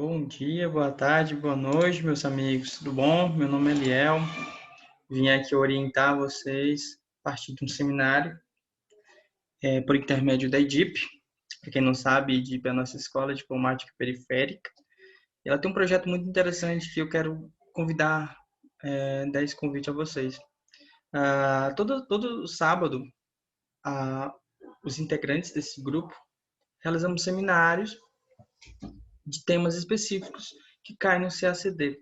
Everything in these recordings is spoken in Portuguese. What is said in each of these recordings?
Bom dia, boa tarde, boa noite, meus amigos. Tudo bom? Meu nome é Eliel. Vim aqui orientar vocês a partir de um seminário por intermédio da EDIP. Para quem não sabe, a EDIP é a nossa Escola Diplomática Periférica. Ela tem um projeto muito interessante que eu quero convidar, dar esse convite a vocês. Todo sábado, os integrantes desse grupo realizamos seminários de temas específicos que caem no CACD.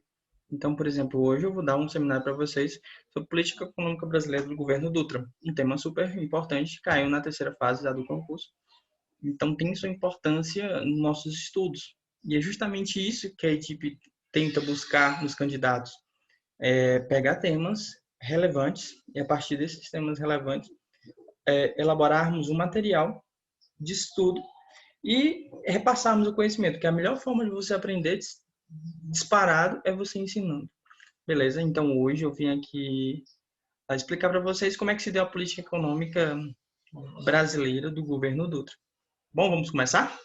Então, por exemplo, hoje eu vou dar um seminário para vocês sobre política econômica brasileira do governo Dutra, um tema super importante, caiu na terceira fase já do concurso. Então, tem sua importância nos nossos estudos. E é justamente isso que a equipe tenta buscar nos candidatos, pegar temas relevantes e, a partir desses temas relevantes, elaborarmos um material de estudo e repassarmos o conhecimento, que a melhor forma de você aprender disparado é você ensinando. Beleza? Então hoje eu vim aqui explicar para vocês como é que se deu a política econômica brasileira do governo Dutra. Bom, vamos começar?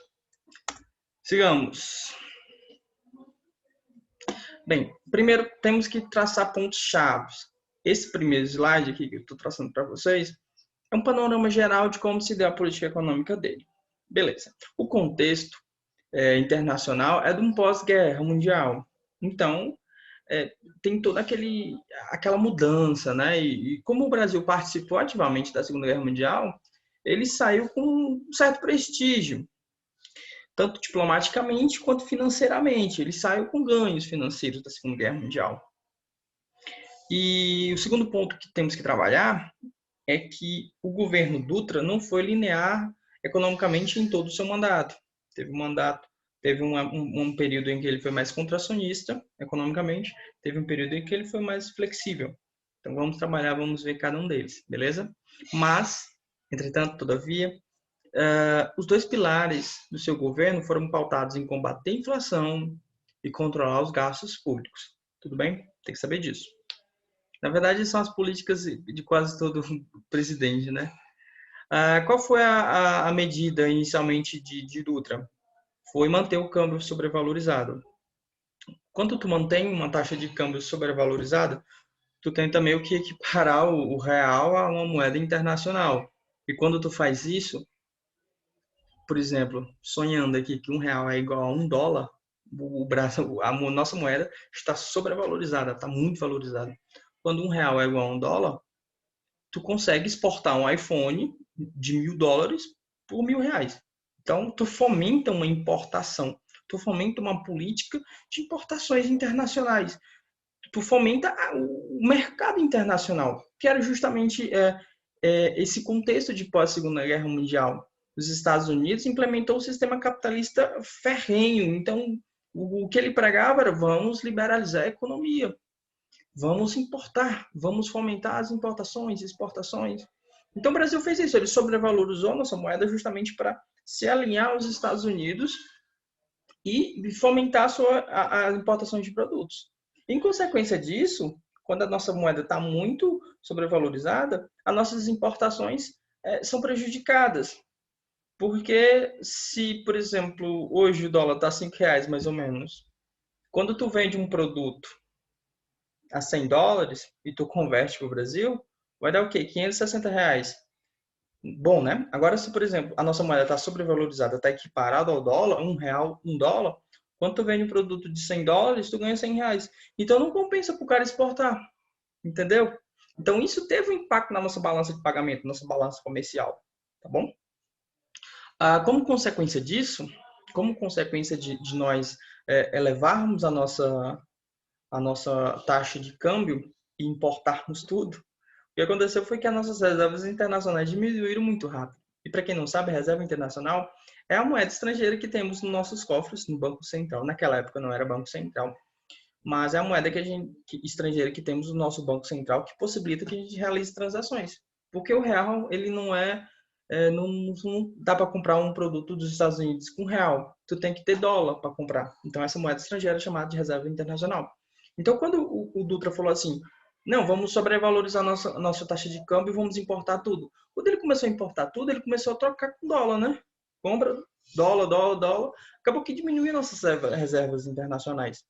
Sigamos. Bem, primeiro temos que traçar pontos-chave. Esse primeiro slide aqui que eu estou traçando para vocês é um panorama geral de como se deu a política econômica dele. Beleza. O contexto internacional é de um pós-guerra mundial. Então, tem toda aquela mudança, né? E como o Brasil participou ativamente da Segunda Guerra Mundial, ele saiu com um certo prestígio, tanto diplomaticamente quanto financeiramente. Ele saiu com ganhos financeiros da Segunda Guerra Mundial. E o segundo ponto que temos que trabalhar é que o governo Dutra não foi linear economicamente em todo o seu mandato. Teve um período em que ele foi mais contracionista economicamente, teve um período em que ele foi mais flexível. Então vamos trabalhar, vamos ver cada um deles, beleza? Mas, entretanto, todavia, os dois pilares do seu governo foram pautados em combater a inflação e controlar os gastos públicos. Tudo bem? Tem que saber disso. Na verdade, são as políticas de quase todo presidente, né? Qual foi a medida inicialmente de Dutra? Foi manter o câmbio sobrevalorizado. Quando tu mantém uma taxa de câmbio sobrevalorizada, tu tenta meio que equiparar o real a uma moeda internacional. E quando tu faz isso, por exemplo, sonhando aqui que R$ 1 é igual a $1, a nossa moeda está sobrevalorizada, está muito valorizada. Quando R$ 1 é igual a $1, tu consegue exportar um iPhone de $1.000 por R$ 1.000. Então, tu fomenta uma importação, tu fomenta uma política de importações internacionais, tu fomenta o mercado internacional, que era justamente esse contexto de pós-Segunda Guerra Mundial. Os Estados Unidos implementou o sistema capitalista ferrenho, então o que ele pregava era vamos liberalizar a economia, vamos importar, vamos fomentar as importações, exportações. Então o Brasil fez isso, ele sobrevalorizou a nossa moeda justamente para se alinhar aos Estados Unidos e fomentar as importações de produtos. Em consequência disso, quando a nossa moeda está muito sobrevalorizada, as nossas importações são prejudicadas. Porque se, por exemplo, hoje o dólar está R$ 5 mais ou menos, quando tu vende um produto a $100 e tu converte para o Brasil, vai dar o quê? R$ 560. Bom, né? Agora, se, por exemplo, a nossa moeda está sobrevalorizada, está equiparada ao dólar, R$ 1, $1, quando tu vende um produto de $100, tu ganha R$ 100. Então, não compensa para o cara exportar, entendeu? Então, isso teve um impacto na nossa balança de pagamento, nossa balança comercial, tá bom? Como consequência disso, como consequência de nós elevarmos a nossa taxa de câmbio e importarmos tudo, o que aconteceu foi que as nossas reservas internacionais diminuíram muito rápido. E para quem não sabe, a reserva internacional é a moeda estrangeira que temos nos nossos cofres no Banco Central. Naquela época não era Banco Central, mas é a moeda estrangeira que temos no nosso Banco Central que possibilita que a gente realize transações. Porque o real, ele não dá para comprar um produto dos Estados Unidos com real. Tu tem que ter dólar para comprar. Então essa moeda estrangeira é chamada de reserva internacional. Então quando o Dutra falou assim, não, vamos sobrevalorizar a nossa taxa de câmbio e vamos importar tudo. Quando ele começou a importar tudo, ele começou a trocar com dólar, né? Compra dólar, dólar, dólar, acabou que diminuiu nossas reservas internacionais.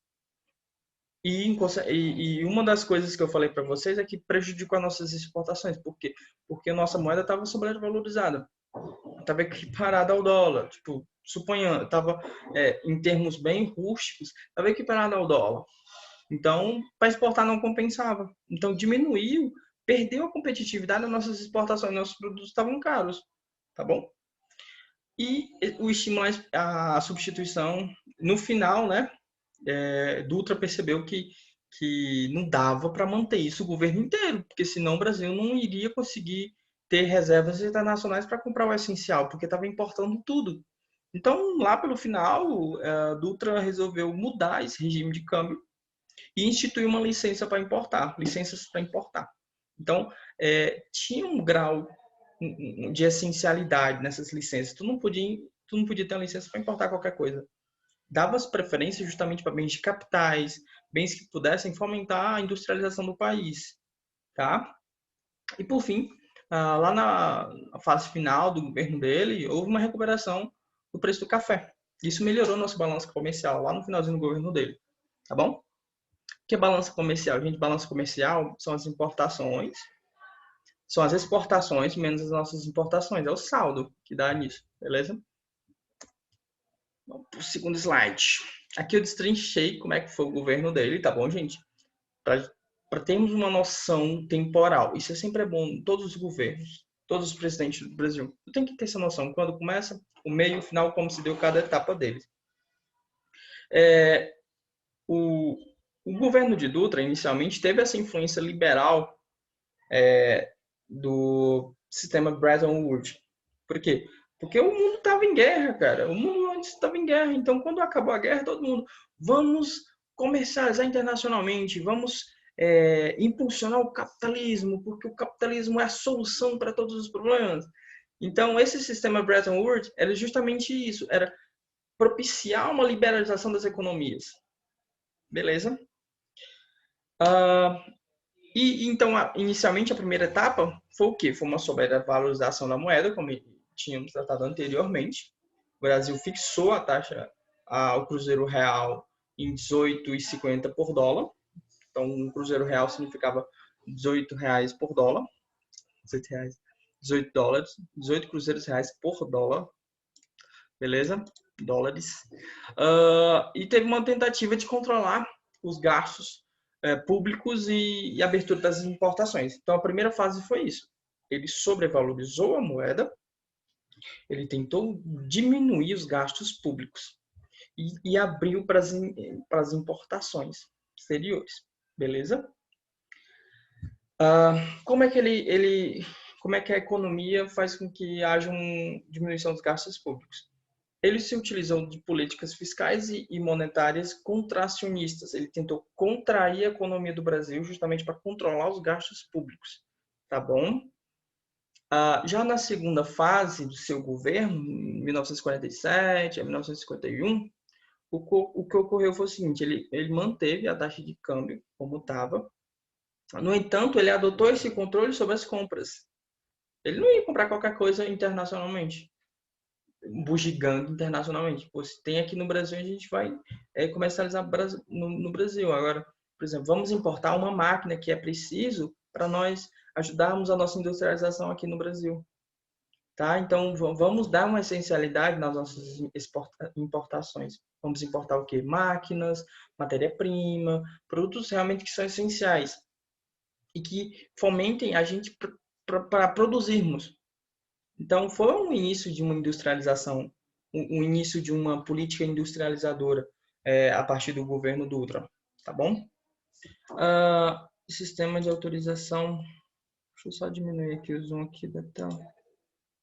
E uma das coisas que eu falei para vocês é que prejudicou as nossas exportações. Por quê? Porque a nossa moeda estava sobrevalorizada, estava equiparada ao dólar. Tipo, suponha, estava em termos bem rústicos, estava equiparada ao dólar. Então, para exportar não compensava. Então, diminuiu, perdeu a competitividade das nossas exportações, nossos produtos estavam caros, tá bom? E o estímulo à substituição, no final, né, Dutra percebeu que não dava para manter isso o governo inteiro, porque senão o Brasil não iria conseguir ter reservas internacionais para comprar o essencial, porque estava importando tudo. Então, lá pelo final, Dutra resolveu mudar esse regime de câmbio e instituir uma licença para importar, licenças para importar. Então, tinha um grau de essencialidade nessas licenças. Tu não podia ter uma licença para importar qualquer coisa. Dava as preferências justamente para bens de capitais, bens que pudessem fomentar a industrialização do país, tá? E por fim, lá na fase final do governo dele, houve uma recuperação do preço do café. Isso melhorou nosso balanço comercial lá no finalzinho do governo dele, tá bom? O que é balança comercial? Gente, balança comercial são as importações, são as exportações menos as nossas importações. É o saldo que dá nisso, beleza? Vamos para o segundo slide. Aqui eu destrinchei como é que foi o governo dele, tá bom, gente? Para termos uma noção temporal. Isso é sempre bom em todos os governos, todos os presidentes do Brasil. Tu tem que ter essa noção. Quando começa, o meio e o final, como se deu cada etapa deles. O, o governo de Dutra, inicialmente, teve essa influência liberal do sistema Bretton Woods. Por quê? Porque o mundo estava em guerra, cara. O mundo antes estava em guerra. Então, quando acabou a guerra, todo mundo, vamos comercializar internacionalmente, vamos impulsionar o capitalismo, porque o capitalismo é a solução para todos os problemas. Então, esse sistema Bretton Woods era justamente isso, era propiciar uma liberalização das economias. Beleza? E então, inicialmente, a primeira etapa foi o quê? Foi uma sobrevalorização da moeda, como tínhamos tratado anteriormente. O Brasil fixou a taxa ao Cruzeiro Real em 18,50 por dólar. Então, um Cruzeiro Real significava 18 reais por dólar. 18 reais. 18 dólares. 18 cruzeiros reais por dólar. Beleza? Dólares. E teve uma tentativa de controlar os gastos públicos e abertura das importações. Então, a primeira fase foi isso. Ele sobrevalorizou a moeda, ele tentou diminuir os gastos públicos e abriu para as importações exteriores. Beleza? Como é que como é que a economia faz com que haja uma diminuição dos gastos públicos? Ele se utilizou de políticas fiscais e monetárias contracionistas. Ele tentou contrair a economia do Brasil justamente para controlar os gastos públicos. Tá bom? Já na segunda fase do seu governo, em 1947 a 1951, o que ocorreu foi o seguinte: ele manteve a taxa de câmbio como estava. No entanto, ele adotou esse controle sobre as compras. Ele não ia comprar qualquer coisa internacionalmente, bugigando internacionalmente. Pô, se tem aqui no Brasil, a gente vai comercializar no Brasil. Agora, por exemplo, vamos importar uma máquina que é preciso para nós ajudarmos a nossa industrialização aqui no Brasil. Tá? Então, vamos dar uma essencialidade nas nossas importações. Vamos importar o quê? Máquinas, matéria-prima, produtos realmente que são essenciais e que fomentem a gente para produzirmos. Então, foi um início de uma industrialização, um início de uma política industrializadora a partir do governo Dutra, tá bom? Sistema de autorização, deixa eu só diminuir aqui o zoom aqui da tela.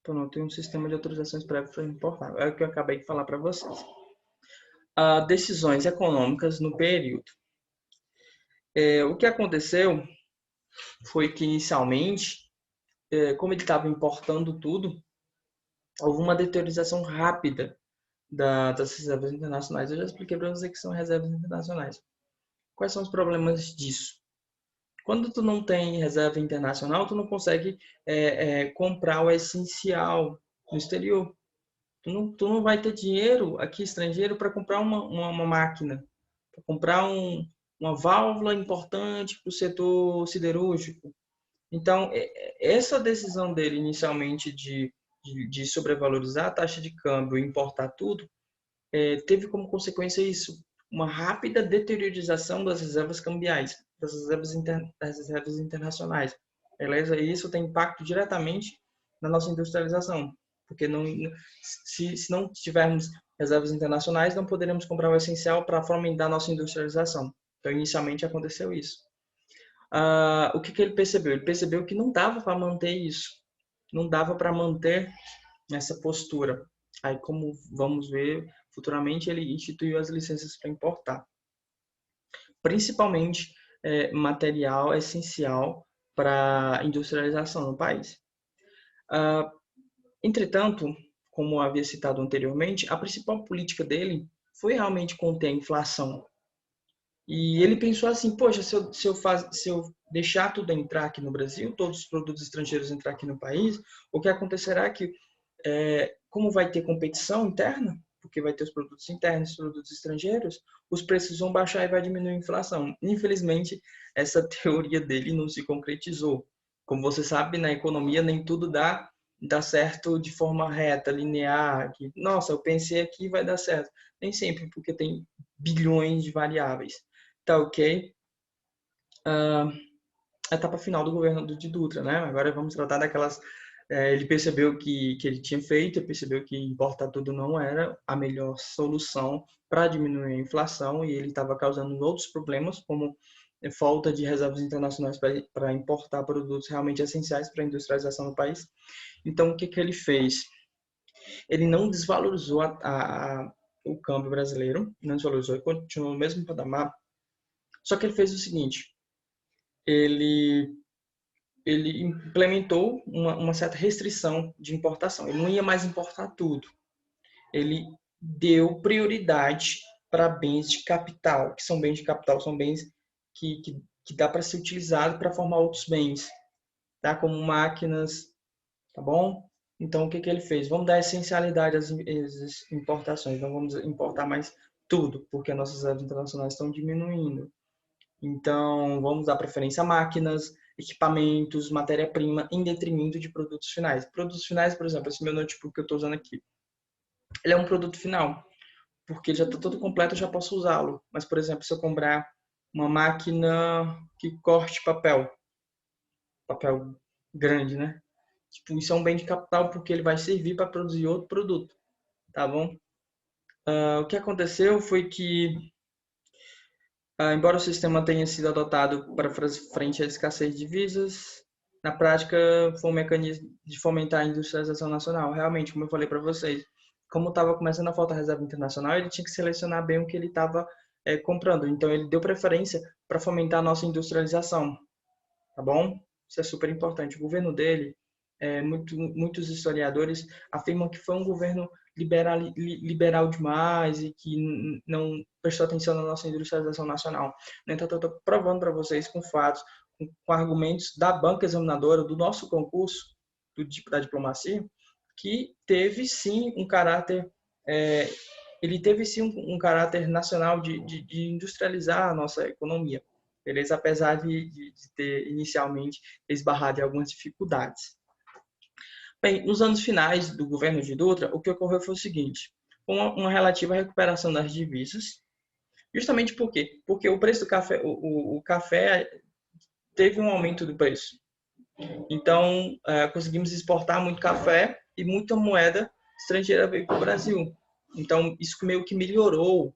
Pronto, tem um sistema de autorizações prévias para importar, é o que eu acabei de falar para vocês. Decisões econômicas no período. O que aconteceu foi que, inicialmente, como ele estava importando tudo, houve uma deteriorização rápida das reservas internacionais. Eu já expliquei para você que são reservas internacionais. Quais são os problemas disso? Quando tu não tem reserva internacional, tu não consegue comprar o essencial no exterior. Tu não vai ter dinheiro aqui estrangeiro para comprar uma máquina, para comprar uma válvula importante para o setor siderúrgico. Então, essa decisão dele inicialmente de sobrevalorizar a taxa de câmbio e importar tudo, teve como consequência isso, uma rápida deteriorização das reservas cambiais, das reservas internacionais. Beleza? E isso tem impacto diretamente na nossa industrialização, porque se não tivermos reservas internacionais, não poderemos comprar o essencial para fomentar a nossa industrialização. Então, inicialmente aconteceu isso. O que ele percebeu? Ele percebeu que não dava para manter isso, não dava para manter essa postura. Aí, como vamos ver, futuramente ele instituiu as licenças para importar, principalmente material essencial para a industrialização no país. Entretanto, como havia citado anteriormente, a principal política dele foi realmente conter a inflação. E ele pensou assim, poxa, se eu deixar tudo entrar aqui no Brasil, todos os produtos estrangeiros entrar aqui no país, o que acontecerá é que, como vai ter competição interna, porque vai ter os produtos internos e os produtos estrangeiros, os preços vão baixar e vai diminuir a inflação. Infelizmente, essa teoria dele não se concretizou. Como você sabe, na economia nem tudo dá certo de forma reta, linear. Que, nossa, eu pensei aqui vai dar certo. Nem sempre, porque tem bilhões de variáveis. Tá ok? A etapa final do governo de Dutra, né? Agora vamos tratar daquelas. Ele percebeu que ele tinha feito, percebeu que importar tudo não era a melhor solução para diminuir a inflação e ele estava causando outros problemas, como falta de reservas internacionais para importar produtos realmente essenciais para a industrialização do país. Então, o que ele fez? Ele não desvalorizou o câmbio brasileiro, não desvalorizou, ele continuou no mesmo patamar, só que ele fez o seguinte, ele implementou uma certa restrição de importação. Ele não ia mais importar tudo. Ele deu prioridade para bens de capital, que são bens de capital, são bens que dá para ser utilizado para formar outros bens, tá? Como máquinas, tá bom? Então, o que ele fez? Vamos dar essencialidade às importações, não vamos importar mais tudo, porque nossas reservas internacionais estão diminuindo. Então, vamos dar preferência a máquinas, equipamentos, matéria-prima, em detrimento de produtos finais. Produtos finais, por exemplo, esse meu notebook que eu estou usando aqui, ele é um produto final, porque ele já está todo completo, eu já posso usá-lo. Mas, por exemplo, se eu comprar uma máquina que corte papel grande, né? Tipo, isso é um bem de capital porque ele vai servir para produzir outro produto, tá bom? O que aconteceu foi que embora o sistema tenha sido adotado para frente à escassez de divisas, na prática foi um mecanismo de fomentar a industrialização nacional. Realmente, como eu falei para vocês, como estava começando a faltar reserva internacional, ele tinha que selecionar bem o que ele estava comprando. Então, ele deu preferência para fomentar a nossa industrialização, tá bom? Isso é super importante. O governo dele, muitos historiadores afirmam que foi um governo liberal demais e que não prestou atenção na nossa industrialização nacional. No entanto, eu estou provando para vocês com fatos, com argumentos da banca examinadora do nosso concurso da diplomacia, que teve sim um caráter ele teve sim um caráter nacional de industrializar a nossa economia, beleza? Apesar de ter inicialmente esbarrado em algumas dificuldades. Bem, nos anos finais do governo de Dutra, o que ocorreu foi o seguinte: uma relativa recuperação das divisas, justamente por quê? Porque o preço do café, o café teve um aumento do preço. Então, conseguimos exportar muito café e muita moeda estrangeira veio para o Brasil. Então, isso meio que melhorou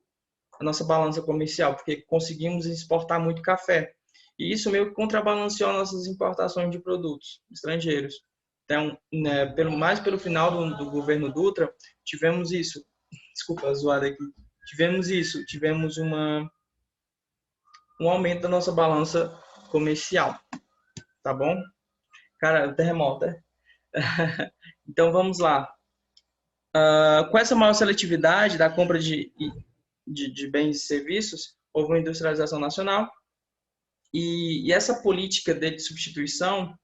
a nossa balança comercial, porque conseguimos exportar muito café. E isso meio que contrabalanceou nossas importações de produtos estrangeiros. Então, né, mais pelo final do governo Dutra, tivemos isso. Desculpa a zoada aqui. Tivemos um aumento da nossa balança comercial, tá bom? Cara, terremoto, é? Então, vamos lá. Com essa maior seletividade da compra de bens e serviços, houve uma industrialização nacional e essa política de substituição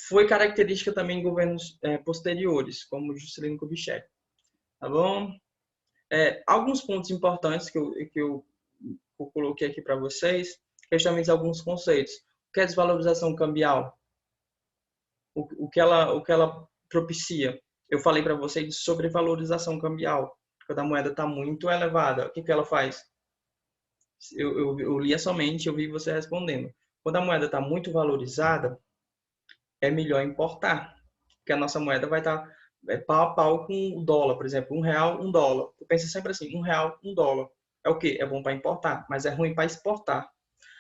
foi característica também em governos posteriores, como Juscelino Kubitschek. tá bom? Alguns pontos importantes que eu coloquei aqui para vocês, justamente alguns conceitos. O que é desvalorização cambial? O que ela propicia? Eu falei para vocês de sobrevalorização cambial, quando a moeda está muito elevada. O que ela faz? Eu lia somente, eu vi você respondendo. Quando a moeda está muito valorizada, é melhor importar, porque a nossa moeda vai estar pau a pau com o dólar, por exemplo, R$ 1, $1. Tu pensa sempre assim, R$ 1, $1. É o quê? É bom para importar, mas é ruim para exportar.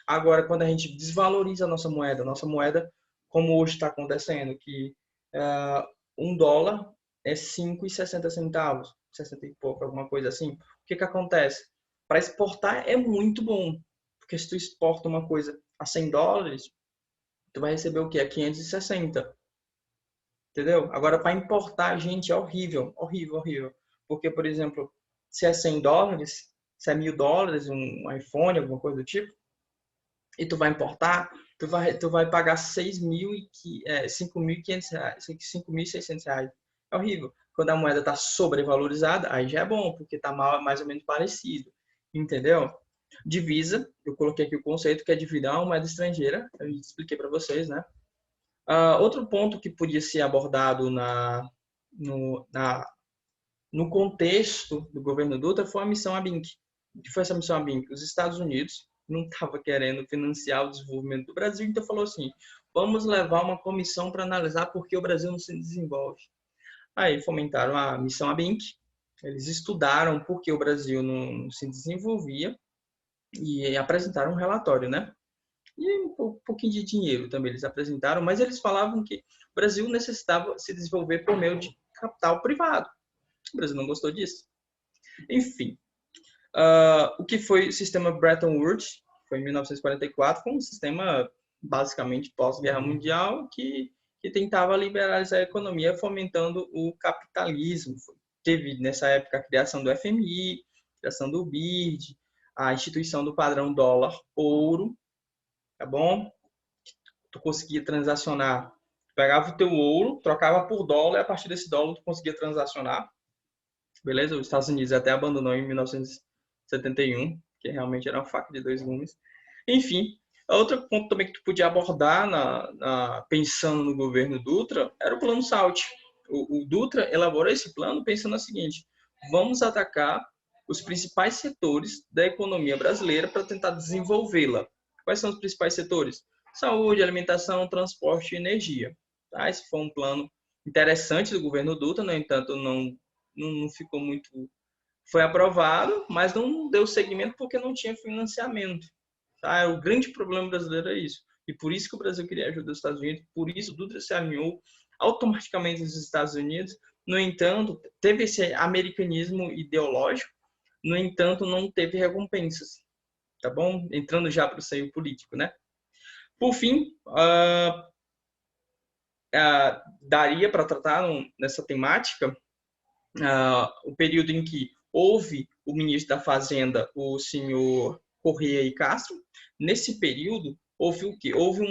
Agora, quando a gente desvaloriza a nossa moeda, como hoje está acontecendo, que $1 é 5,60 centavos, 60 e pouco, alguma coisa assim. O que acontece? Para exportar é muito bom, porque se tu exporta uma coisa a $100, tu vai receber o quê? A 560, entendeu? Agora, para importar, gente, é horrível, horrível, horrível. Porque, por exemplo, se é $100, se é $1.000, um iPhone, alguma coisa do tipo, e tu vai importar, tu vai pagar 5.500 reais, 5.600 reais. É horrível. Quando a moeda está sobrevalorizada, aí já é bom, porque está mais ou menos parecido. Entendeu? Divisa, eu coloquei aqui o conceito que é dívida a uma moeda estrangeira, eu expliquei para vocês, né? Outro ponto que podia ser abordado no, na, no contexto do governo Dutra foi a missão ABINC. O que foi essa missão ABINC? Os Estados Unidos não estavam querendo financiar o desenvolvimento do Brasil, então falou assim, vamos levar uma comissão para analisar por que o Brasil não se desenvolve. Aí fomentaram a missão ABINC, eles estudaram por que o Brasil não se desenvolvia e apresentaram um relatório, né? E um pouquinho de dinheiro também eles apresentaram, mas eles falavam que o Brasil necessitava se desenvolver por meio de capital privado. O Brasil não gostou disso. Enfim, o que foi o sistema Bretton Woods, foi em 1944, foi um sistema basicamente pós-guerra mundial que tentava liberalizar a economia fomentando o capitalismo. Teve nessa época a criação do FMI, a criação do BID, a instituição do padrão dólar-ouro, tá bom? Tu conseguia transacionar, pegava o teu ouro, trocava por dólar e a partir desse dólar tu conseguia transacionar. Beleza? Os Estados Unidos até abandonou em 1971, que realmente era uma faca de dois gumes. Enfim, outro ponto também que tu podia abordar pensando no governo Dutra era o plano SALT. O Dutra elaborou esse plano pensando no seguinte: vamos atacar os principais setores da economia brasileira para tentar desenvolvê-la. Quais são os principais setores? Saúde, alimentação, transporte e energia. Tá? Esse foi um plano interessante do governo Dutra, no entanto, não ficou muito. Foi aprovado, mas não deu seguimento porque não tinha financiamento. Tá? O grande problema brasileiro é isso. E por isso que o Brasil queria ajuda dos Estados Unidos, por isso o Dutra se alinhou automaticamente nos Estados Unidos. No entanto, teve esse americanismo ideológico, no entanto, não teve recompensas. Tá bom? Entrando já para o seio político, né? Por fim, daria para tratar nessa temática o período em que houve o ministro da Fazenda, o senhor Correia e Castro. Nesse período, houve o quê? Houve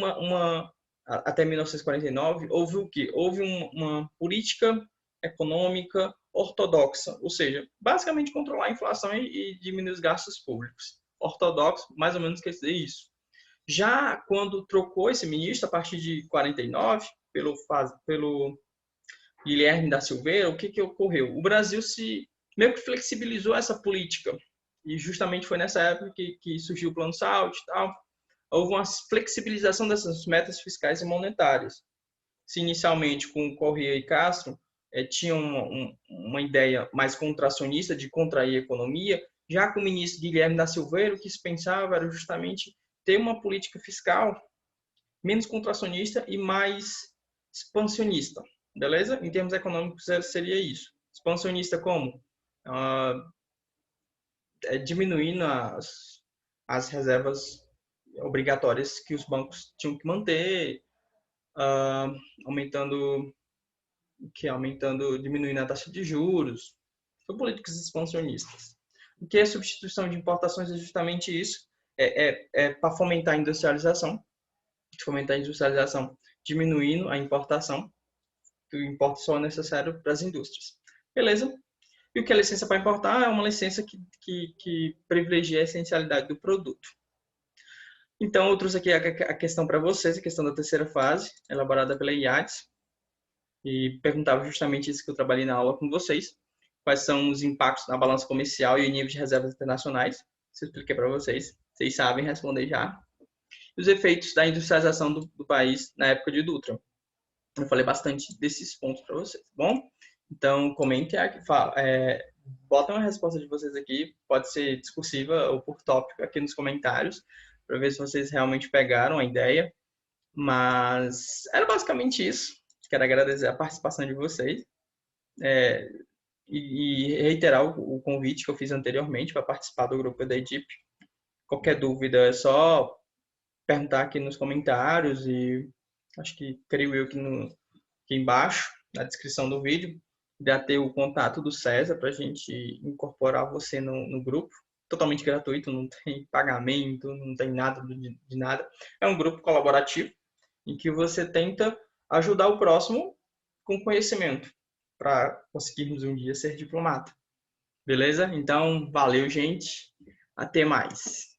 até 1949, houve o quê? Houve uma política econômica ortodoxa, ou seja, basicamente controlar a inflação e diminuir os gastos públicos. Ortodoxo, mais ou menos quer dizer isso. Já quando trocou esse ministro, a partir de 49, pelo Guilherme da Silveira, o que ocorreu? O Brasil se meio que flexibilizou essa política. E justamente foi nessa época que surgiu o Plano Salt e tal. Houve uma flexibilização dessas metas fiscais e monetárias. Se inicialmente com Correia e Castro tinham uma ideia mais contracionista de contrair a economia, já com o ministro Guilherme da Silveira, o que se pensava era justamente ter uma política fiscal menos contracionista e mais expansionista. Beleza? Em termos econômicos, seria isso. Expansionista como? Diminuindo as reservas obrigatórias que os bancos tinham que manter, diminuindo a taxa de juros. São políticas expansionistas. O que é substituição de importações é justamente isso. Para fomentar a industrialização, diminuindo a importação, que o importe só é necessário para as indústrias. Beleza? E o que é licença para importar é uma licença que privilegia a essencialidade do produto. Então, eu trouxe aqui a questão para vocês, a questão da terceira fase, elaborada pela IADS, e perguntava justamente isso que eu trabalhei na aula com vocês. Quais são os impactos na balança comercial e o nível de reservas internacionais? Isso eu expliquei para vocês. Vocês sabem responder já. E os efeitos da industrialização do país na época de Dutra. Eu falei bastante desses pontos para vocês, tá bom? Então, comentem aqui, botem a resposta de vocês aqui, pode ser discursiva ou por tópico aqui nos comentários, para ver se vocês realmente pegaram a ideia. Mas era basicamente isso. Quero agradecer a participação de vocês e reiterar o convite que eu fiz anteriormente para participar do grupo da EDIP. Qualquer dúvida é só perguntar aqui nos comentários e acho que creio eu que aqui embaixo, na descrição do vídeo, já ter o contato do César para a gente incorporar você no grupo. Totalmente gratuito, não tem pagamento, não tem nada de nada. É um grupo colaborativo em que você tenta ajudar o próximo com conhecimento para conseguirmos um dia ser diplomata. Beleza? Então, valeu, gente. Até mais.